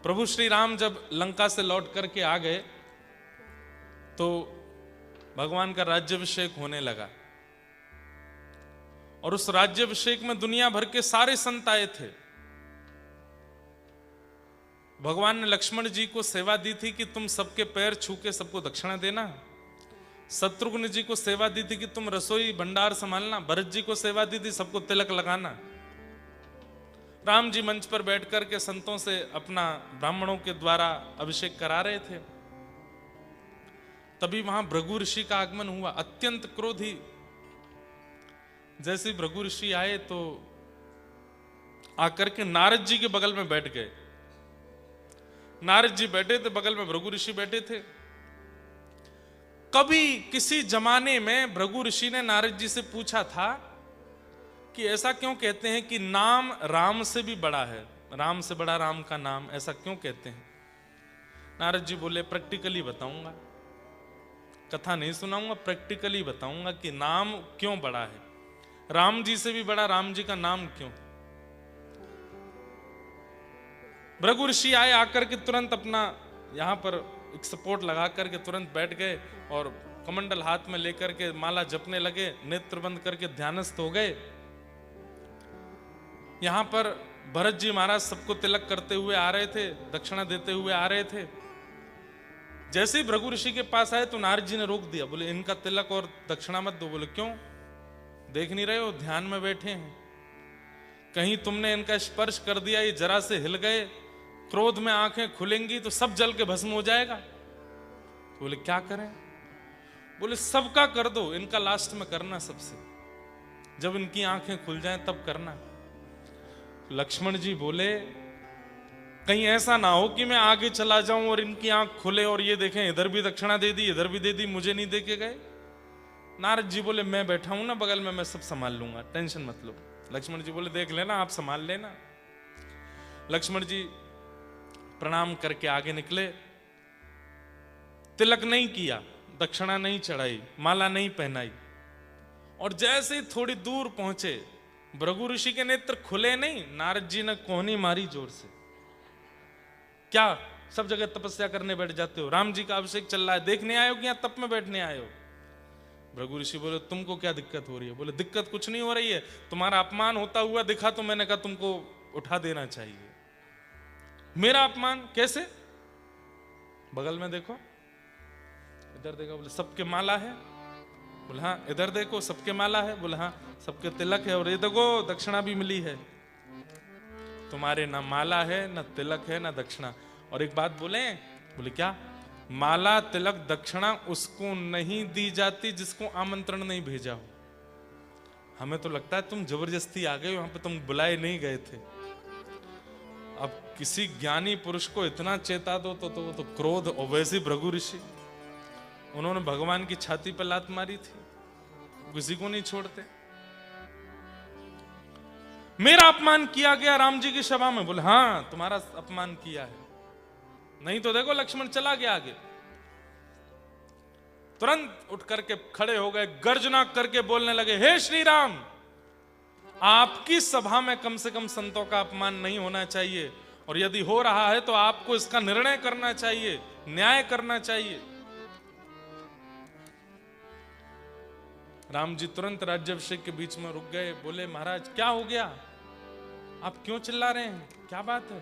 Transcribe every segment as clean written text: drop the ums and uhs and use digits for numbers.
प्रभु श्री राम जब लंका से लौट करके आ गए तो भगवान का राज्याभिषेक होने लगा और उस राज्याभिषेक में दुनिया भर के सारे संत आए थे। भगवान ने लक्ष्मण जी को सेवा दी थी कि तुम सबके पैर छू के सबको दक्षिणा देना। शत्रुघ्न जी को सेवा दी थी कि तुम रसोई भंडार संभालना। भरत जी को सेवा दी थी सबको तिलक लगाना। राम जी मंच पर बैठ कर के संतों से अपना ब्राह्मणों के द्वारा अभिषेक करा रहे थे। तभी वहां भृगु ऋषि का आगमन हुआ, अत्यंत क्रोधी। जैसे भृगु ऋषि आए तो आकर के नारद जी के बगल में बैठ गए। नारद जी बैठे थे, बगल में भृगु ऋषि बैठे थे। कभी किसी जमाने में भृगु ऋषि ने नारद जी से पूछा था कि ऐसा क्यों कहते हैं कि नाम राम से भी बड़ा है, राम से बड़ा राम का नाम, ऐसा क्यों कहते हैं? नारद जी बोले प्रैक्टिकली बताऊंगा, कथा नहीं सुनाऊंगा, प्रैक्टिकली बताऊंगा कि नाम क्यों बड़ा है, राम जी से भी बड़ा राम जी का नाम क्यों। भृगु ऋषि आए, आकर के तुरंत अपना यहां पर एक सपोर्ट लगा करके तुरंत बैठ गए और कमंडल हाथ में लेकर के माला जपने लगे, नेत्र बंद करके ध्यानस्थ हो गए। यहां पर भरत जी महाराज सबको तिलक करते हुए आ रहे थे, दक्षिणा देते हुए आ रहे थे। जैसे ही भृगु ऋषि के पास आए तो नारद जी ने रोक दिया, बोले इनका तिलक और दक्षिणा मत दो। बोले क्यों, देख नहीं रहे हो ध्यान में बैठे हैं, कहीं तुमने इनका स्पर्श कर दिया, ये जरा से हिल गए, क्रोध में आंखें खुलेंगी तो सब जल के भस्म हो जाएगा। तो बोले क्या करें? बोले सबका कर दो, इनका लास्ट में करना, सबसे जब इनकी आंखें खुल जाएं तब करना। लक्ष्मण जी बोले कहीं ऐसा ना हो कि मैं आगे चला जाऊं और इनकी आंख खुले और ये देखें इधर भी दक्षिणा दे दी, इधर भी दे दी, मुझे नहीं दे के गए। नारद जी बोले मैं बैठा हूं ना बगल में, मैं सब संभाल लूंगा, टेंशन मत लो। लक्ष्मण जी बोले देख लेना, आप संभाल लेना। लक्ष्मण जी प्रणाम करके आगे निकले। तिलक नहीं किया, दक्षिणा नहीं चढ़ाई, माला नहीं पहनाई, और जैसे ही थोड़ी दूर पहुंचे भृगु ऋषि के नेत्र खुले नहीं, नारद जी ने कोहनी मारी जोर से। क्या सब जगह तपस्या करने बैठ जाते हो? राम जी का अभिषेक चल रहा है, देखने आए हो कि यहाँ तप में बैठने आए हो? भृगु ऋषि बोले तुमको क्या दिक्कत हो रही है? बोले दिक्कत कुछ नहीं हो रही है, तुम्हारा अपमान होता हुआ दिखा तो मैंने कहा तुमको उठा देना चाहिए। मेरा अपमान कैसे? बगल में देखो, इधर देखो। बोले सबके माला है? बोले हाँ। इधर देखो, सबके माला है? बोले हाँ। सबके तिलक है, और ये देखो दक्षिणा भी मिली है। तुम्हारे ना माला है, ना तिलक है, ना दक्षिणा। और एक बात बोले, बोले क्या? माला तिलक दक्षिणा उसको नहीं दी जाती जिसको आमंत्रण नहीं भेजा हो। हमें तो लगता है तुम जबरदस्ती आ गए, वहां पे तुम बुलाए नहीं गए थे। अब किसी ज्ञानी पुरुष को इतना चेता दो तो क्रोध। और वैसे भृगु ऋषि, उन्होंने भगवान की छाती पर लात मारी थी, किसी को नहीं छोड़ते। मेरा अपमान किया गया राम जी की सभा में? बोले हाँ तुम्हारा अपमान किया है। नहीं तो देखो लक्ष्मण चला गया आगे। तुरंत उठ करके खड़े हो गए, गर्जना करके बोलने लगे, हे श्री राम, आपकी सभा में कम से कम संतों का अपमान नहीं होना चाहिए, और यदि हो रहा है तो आपको इसका निर्णय करना चाहिए, न्याय करना चाहिए। राम जी तुरंत राज्याभिषेक के बीच में रुक गए। बोले महाराज क्या हो गया, आप क्यों चिल्ला रहे हैं, क्या बात है?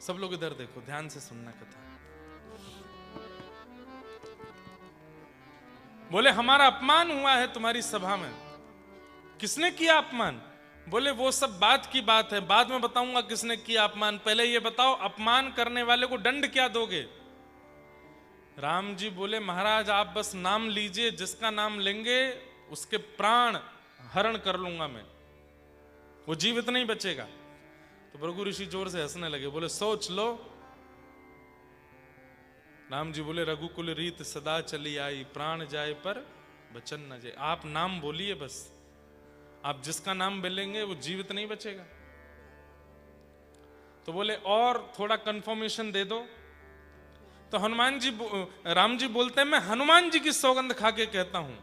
सब लोग इधर देखो, ध्यान से सुनना कथा। बोले हमारा अपमान हुआ है तुम्हारी सभा में। किसने किया अपमान? बोले वो सब बात की बात है, बाद में बताऊंगा किसने किया अपमान, पहले ये बताओ अपमान करने वाले को दंड क्या दोगे? राम जी बोले महाराज आप बस नाम लीजिए, जिसका नाम लेंगे उसके प्राण हरण कर लूंगा मैं, वो जीवित नहीं बचेगा। तो भृगु ऋषि जोर से हंसने लगे, बोले सोच लो। राम जी बोले रघुकुल रीत सदा चली आई, प्राण जाए पर बचन न जाए। आप नाम बोलिए बस, आप जिसका नाम बोलेंगे वो जीवित नहीं बचेगा। तो बोले और थोड़ा कंफर्मेशन दे दो। तो राम जी बोलते हैं मैं हनुमान जी की सौगंध खा के कहता हूं,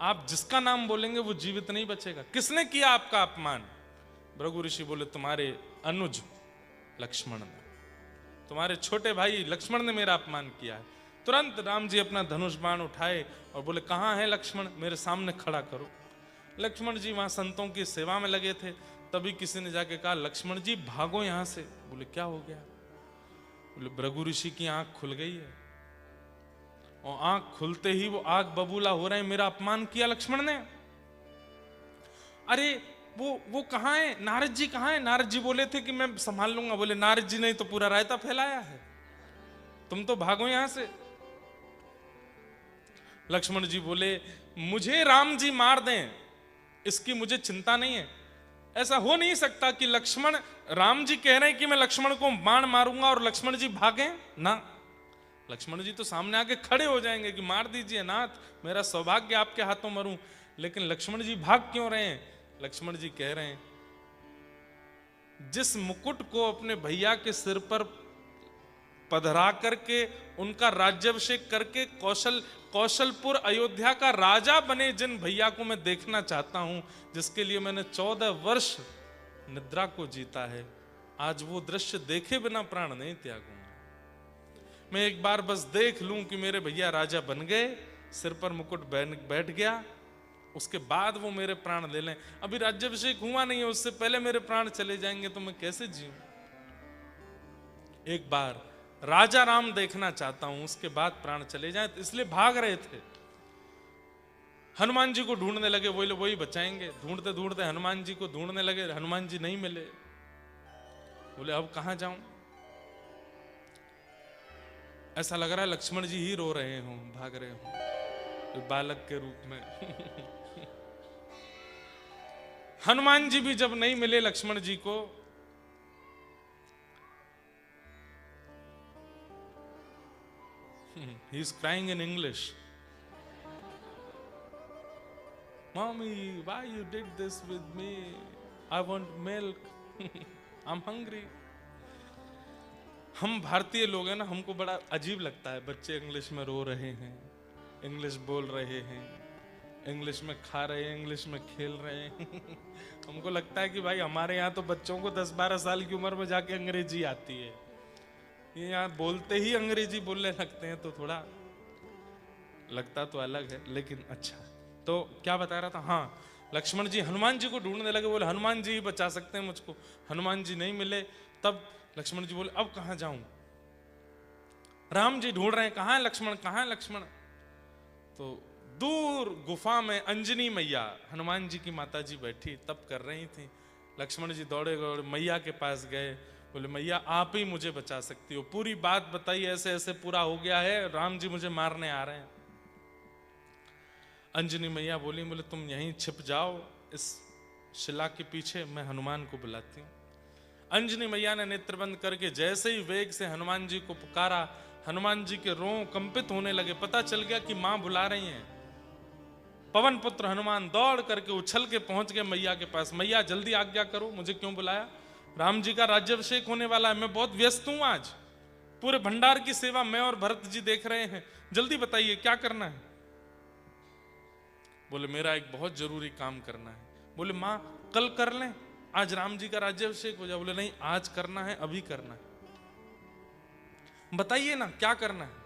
आप जिसका नाम बोलेंगे वो जीवित नहीं बचेगा। किसने किया आपका अपमान? भृगु ऋषि बोले तुम्हारे अनुज लक्ष्मण ने, तुम्हारे छोटे भाई लक्ष्मण ने मेरा अपमान किया है। तुरंत राम जी अपना धनुष बाण उठाए और बोले कहाँ है लक्ष्मण, मेरे सामने खड़ा करो। लक्ष्मण जी वहां संतों की सेवा में लगे थे, तभी किसी ने जाके कहा लक्ष्मण जी भागो यहां से। बोले क्या हो गया? बोले भृगु ऋषि की आंख खुल गई है, और आंख खुलते ही वो आग बबूला हो रहे हैं, मेरा अपमान किया लक्ष्मण ने। अरे वो कहाँ है, नारद जी कहाँ है? नारद जी बोले थे कि मैं संभाल लूंगा। बोले नारद जी ने तो पूरा रायता फैलाया है, तुम तो भागो यहां से। लक्ष्मण जी बोले मुझे राम जी मार दें इसकी मुझे चिंता नहीं है। ऐसा हो नहीं सकता कि लक्ष्मण, राम जी कह रहे हैं कि मैं लक्ष्मण को बाण मारूंगा और लक्ष्मण जी भागें ना। लक्ष्मण जी तो सामने आके खड़े हो जाएंगे कि मार दीजिए नाथ, मेरा सौभाग्य आपके हाथों मरूं। लेकिन लक्ष्मण जी भाग क्यों रहे हैं? लक्ष्मण जी कह रहे हैं जिस मुकुट को अपने भैया के सिर पर पधरा करके उनका राज्याभिषेक करके कौशलपुर अयोध्या का राजा बने जिन भैया को मैं देखना चाहता हूं, जिसके लिए मैंने 14 वर्ष निद्रा को जीता है, आज वो दृश्य देखे बिना प्राण नहीं त्यागूंगा। मैं एक बार बस देख लूं कि मेरे भैया राजा बन गए, सिर पर मुकुट बैठ गया, उसके बाद वो मेरे प्राण ले लें। अभी राज्याभिषेक हुआ नहीं है, उससे पहले मेरे प्राण चले जाएंगे तो मैं कैसे जीऊं? एक बार राजा राम देखना चाहता हूं, उसके बाद प्राण चले जाएं, तो इसलिए भाग रहे थे। हनुमान जी को ढूंढने लगे, वही बचाएंगे। ढूंढते ढूंढते हनुमान जी को ढूंढने लगे, हनुमान जी नहीं मिले। बोले अब कहां जाऊं? ऐसा लग रहा है लक्ष्मण जी ही रो रहे हों, भाग रहे हों बालक के रूप में। हनुमान जी भी जब नहीं मिले लक्ष्मण जी को, he is crying in English. Mommy, why you did this with me? I want milk. I'm hungry. हम भारतीय लोग हैं ना, हमको बड़ा अजीब लगता है बच्चे इंग्लिश में रो रहे हैं, इंग्लिश बोल रहे हैं, इंग्लिश में खा रहे हैं, इंग्लिश में खेल रहे हैं। हमको लगता है कि भाई हमारे यहाँ तो बच्चों को 10-12 साल की उम्र में जाके अंग्रेजी आती है, ये यहाँ बोलते ही अंग्रेजी बोलने लगते हैं, तो थोड़ा लगता तो अलग है, लेकिन अच्छा। तो क्या बता रहा था? हाँ, लक्ष्मण जी हनुमान जी को ढूंढने लगे, बोले हनुमान जी ही बचा सकते हैं मुझको। हनुमान जी नहीं मिले, तब लक्ष्मण जी बोले अब कहां जाऊं? राम जी ढूंढ रहे हैं, कहां है लक्ष्मण, कहां है लक्ष्मण? तो दूर गुफा में अंजनी मैया, हनुमान जी की माता जी बैठी तप कर रही थी। लक्ष्मण जी दौड़े दौड़े मैया के पास गए, बोले मैया आप ही मुझे बचा सकती हो, पूरी बात बताइए, ऐसे ऐसे पूरा हो गया है, राम जी मुझे मारने आ रहे हैं। अंजनी मैया बोली, बोले तुम यहीं छिप जाओ इस शिला के पीछे, मैं हनुमान को बुलाती हूँ। अंजनी मैया ने नेत्र बंद करके जैसे ही वेग से हनुमान जी को पुकारा, हनुमान जी के रों कंपित होने लगे। पता चल गया कि मां बुला रही हैं। पवन पुत्र हनुमान दौड़ करके उछल के पहुंच गए मैया के पास। मैया जल्दी आज्ञा करो, मुझे क्यों बुलाया? राम जी का राज्याभिषेक होने वाला है, मैं बहुत व्यस्त हूं आज, पूरे भंडार की सेवा मैं और भरत जी देख रहे हैं, जल्दी बताइए क्या करना है? बोले मेरा एक बहुत जरूरी काम करना है। बोले मां कल कर लें, आज राम जी का राज्याभिषेक हो जाए। बोले नहीं, आज करना है, अभी करना है, बताइए ना क्या करना है?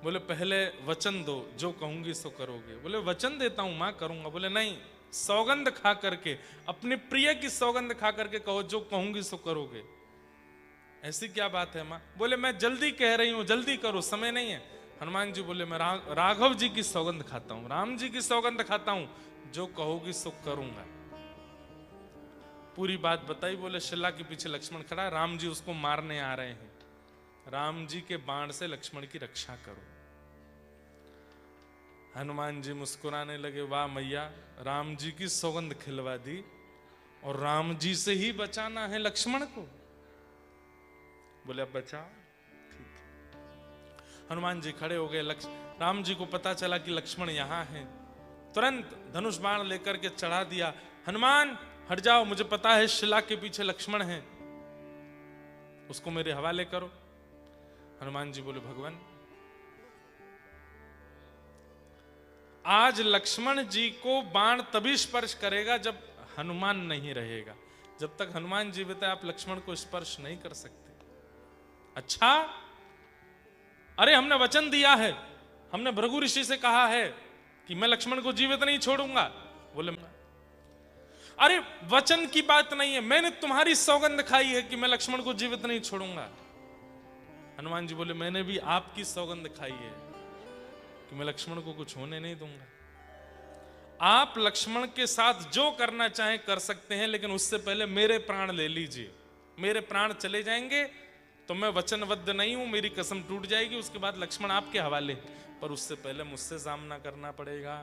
बोले पहले वचन दो, जो कहूंगी सो करोगे। बोले वचन देता हूं मां, करूंगा। बोले नहीं, सौगंध खा करके, अपने प्रिय की सौगंध खा करके कहो, जो कहूंगी सो करोगे। ऐसी क्या बात है मां? बोले मैं जल्दी कह रही हूं, जल्दी करो, समय नहीं है। हनुमान जी बोले मैं राघव जी की सौगंध खाता हूं, राम जी की सौगंध खाता हूं, जो कहोगी सो करूंगा। पूरी बात बताई। बोले शिला के पीछे लक्ष्मण खड़ा है, राम जी उसको मारने आ रहे हैं, राम जी के बाण से लक्ष्मण की रक्षा करो। हनुमान जी मुस्कुराने लगे, वाह मैया, राम जी की सौगंध खिलवा दी और राम जी से ही बचाना है लक्ष्मण को। बोले अब बचाओ, ठीक है। हनुमान जी खड़े हो गए। राम जी को पता चला कि लक्ष्मण यहां है, तुरंत धनुष बाण लेकर के चढ़ा दिया। हनुमान हट जाओ, मुझे पता है शिला के पीछे लक्ष्मण है, उसको मेरे हवाले करो। हनुमान जी बोले भगवान, आज लक्ष्मण जी को बाण तभी स्पर्श करेगा जब हनुमान नहीं रहेगा, जब तक हनुमान जीवित है आप लक्ष्मण को स्पर्श नहीं कर सकते। अच्छा, अरे हमने वचन दिया है, हमने भृगु ऋषि से कहा है कि मैं लक्ष्मण को जीवित नहीं छोड़ूंगा। बोले अरे वचन की बात नहीं है, मैंने तुम्हारी सौगंध खाई है कि मैं लक्ष्मण को जीवित नहीं छोड़ूंगा। हनुमान जी बोले मैंने भी आपकी सौगंध खाई है कि मैं लक्ष्मण को कुछ होने नहीं दूंगा। आप लक्ष्मण के साथ जो करना चाहें कर सकते हैं, लेकिन उससे पहले मेरे प्राण ले लीजिए। मेरे प्राण चले जाएंगे तो मैं वचनबद्ध नहीं हूं, मेरी कसम टूट जाएगी, उसके बाद लक्ष्मण आपके हवाले, पर उससे पहले मुझसे सामना करना पड़ेगा।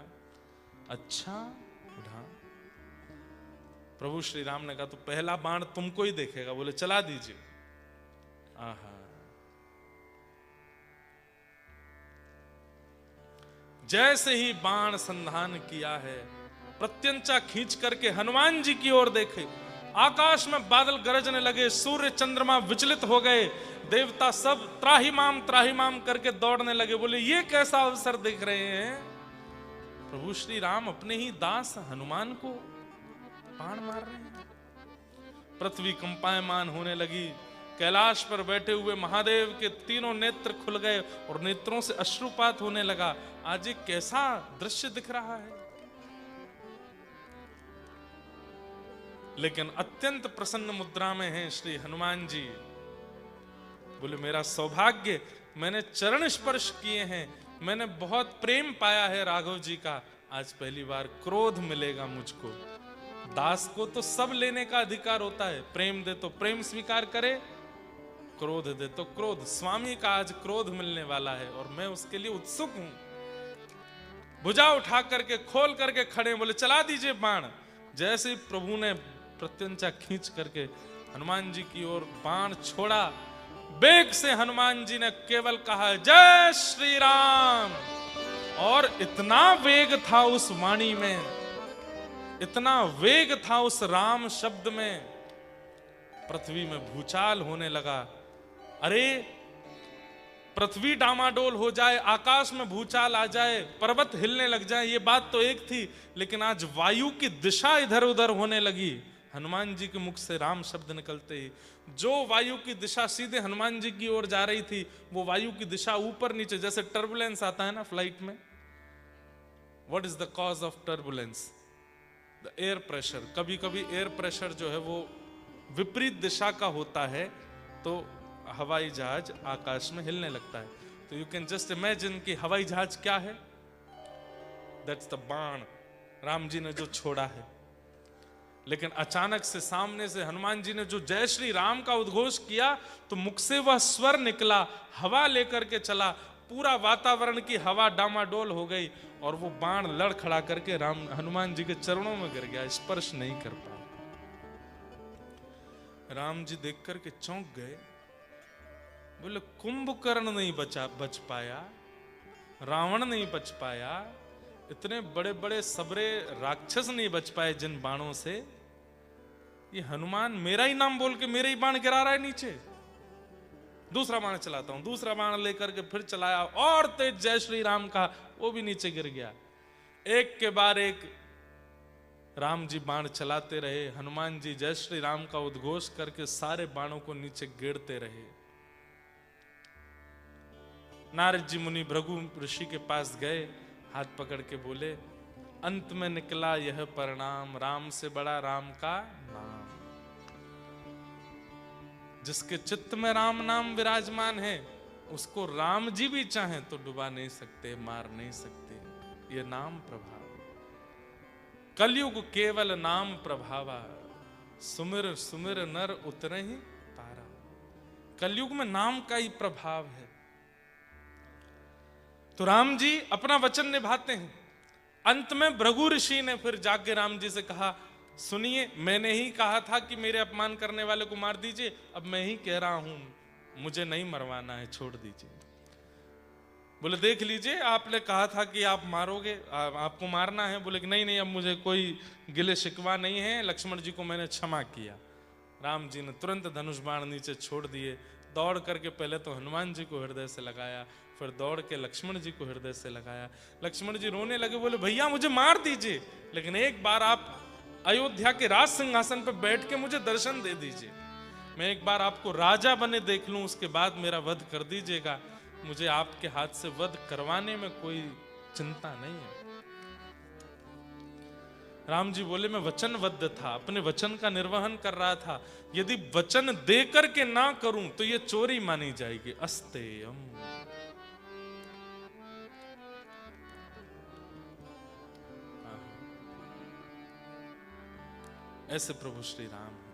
अच्छा हाँ। प्रभु श्री राम ने कहा तो पहला बाण तुमको ही देखेगा। बोले चला दीजिए। आहा, जैसे ही बाण संधान किया है, प्रत्यंचा खींच करके हनुमान जी की ओर देखे, आकाश में बादल गरजने लगे, सूर्य चंद्रमा विचलित हो गए, देवता सब त्राहिमाम करके दौड़ने लगे। बोले ये कैसा अवसर देख रहे हैं? प्रभु श्री राम अपने ही दास हनुमान को बाण मार रहे हैं। पृथ्वी कंपायमान होने लगी, कैलाश पर बैठे हुए महादेव के तीनों नेत्र खुल गए और नेत्रों से अश्रुपात होने लगा। आज एक कैसा दृश्य दिख रहा है। लेकिन अत्यंत प्रसन्न मुद्रा में हैं श्री हनुमान जी। बोले मेरा सौभाग्य, मैंने चरण स्पर्श किए हैं, मैंने बहुत प्रेम पाया है राघव जी का, आज पहली बार क्रोध मिलेगा मुझको। दास को तो सब लेने का अधिकार होता है, प्रेम दे तो प्रेम स्वीकार करे, क्रोध दे तो क्रोध। स्वामी का आज क्रोध मिलने वाला है और मैं उसके लिए उत्सुक हूं। भुजा उठा करके खोल करके खड़े, बोले चला दीजिए बाण। जैसे ही प्रभु ने प्रत्यंचा खींच करके हनुमान जी की ओर बाण छोड़ा, वेग से हनुमान जी ने केवल कहा जय श्री राम, और इतना वेग था उस वाणी में, इतना वेग था उस राम शब्द में, पृथ्वी में भूचाल होने लगा। अरे पृथ्वी डामाडोल हो जाए, आकाश में भूचाल आ जाए, पर्वत हिलने लग जाए, ये बात तो एक थी, लेकिन आज वायु की दिशा इधर उधर होने लगी। हनुमान जी के मुख से राम शब्द निकलते ही जो वायु की दिशा सीधे हनुमान जी की ओर जा रही थी, वो वायु की दिशा ऊपर नीचे, जैसे टर्बुलेंस आता है ना फ्लाइट में। What is the cause of turbulence? The air pressure. कभी कभी एयर प्रेशर जो है वो विपरीत दिशा का होता है तो हवाई जहाज आकाश में हिलने लगता है। तो यू कैन जस्ट इमेजिन कि हवाई जहाज क्या है? दैट्स द बाण राम जी ने जो छोड़ा है। लेकिन अचानक से सामने से हनुमान जी ने जो जय श्री राम का उद्घोष किया, तो मुख से वह स्वर निकला, हवा लेकर के चला, पूरा वातावरण की हवा डामाडोल हो गई और वो बाण लड़खड़ा करके राम हनुमान जी के चरणों में गिर गया, स्पर्श नहीं कर पाया। राम जी देख करके चौंक गए। बोले कुंभकर्ण नहीं बच पाया, रावण नहीं बच पाया, इतने बड़े बड़े सबरे राक्षस नहीं बच पाए जिन बाणों से, ये हनुमान मेरा ही नाम बोल के मेरे ही बाण गिरा रहा है नीचे। दूसरा बाण चलाता हूं, दूसरा बाण लेकर के फिर चलाया और तेज जय श्री राम का, वो भी नीचे गिर गया। एक के बाद एक राम जी बाण चलाते रहे, हनुमान जी जय श्री राम का उद्घोष करके सारे बाणों को नीचे गिरते रहे। नारद जी मुनि भृगु ऋषि के पास गए, हाथ पकड़ के बोले अंत में निकला यह परिणाम, राम से बड़ा राम का नाम। जिसके चित्त में राम नाम विराजमान है, उसको राम जी भी चाहें तो डुबा नहीं सकते, मार नहीं सकते। ये नाम प्रभाव। कलयुग केवल नाम प्रभावा, सुमिर सुमिर नर उतरे ही पारा। कलयुग में नाम का ही प्रभाव है। तो राम जी अपना वचन निभाते हैं। अंत में भृगु ऋषि ने फिर जाके राम जी से कहा, सुनिए, मैंने ही कहा था कि मेरे अपमान करने वाले को मार दीजिए, अब मैं ही कह रहा हूं मुझे नहीं मरवाना है, छोड़ दीजिए। बोले देख लीजिए, आपने कहा था कि आप मारोगे, आपको मारना है। बोले कि नहीं, अब मुझे कोई गिले शिकवा नहीं है, लक्ष्मण जी को मैंने क्षमा किया। राम जी ने तुरंत धनुष बाण नीचे छोड़ दिए, दौड़ करके पहले तो हनुमान जी को हृदय से लगाया, फिर दौड़ के लक्ष्मण जी को हृदय से लगाया। लक्ष्मण जी रोने लगे, बोले भैया मुझे मार दीजिए, लेकिन एक बार आप अयोध्या के राज सिंहासन पर बैठ के मुझे दर्शन दे दीजिए। मैं एक बार आपको राजा बने देख लूं, उसके बाद मेरा वध कर दीजिएगा। मुझे आपके हाथ से वध करवाने में कोई चिंता नहीं है। राम जी बोले, मैं वचनबद्ध था, अपने वचन का निर्वहन कर रहा था। यदि वचन दे करके ना करूं तो ये चोरी मानी जाएगी। अस्तेयम। ऐसे प्रभु श्री राम।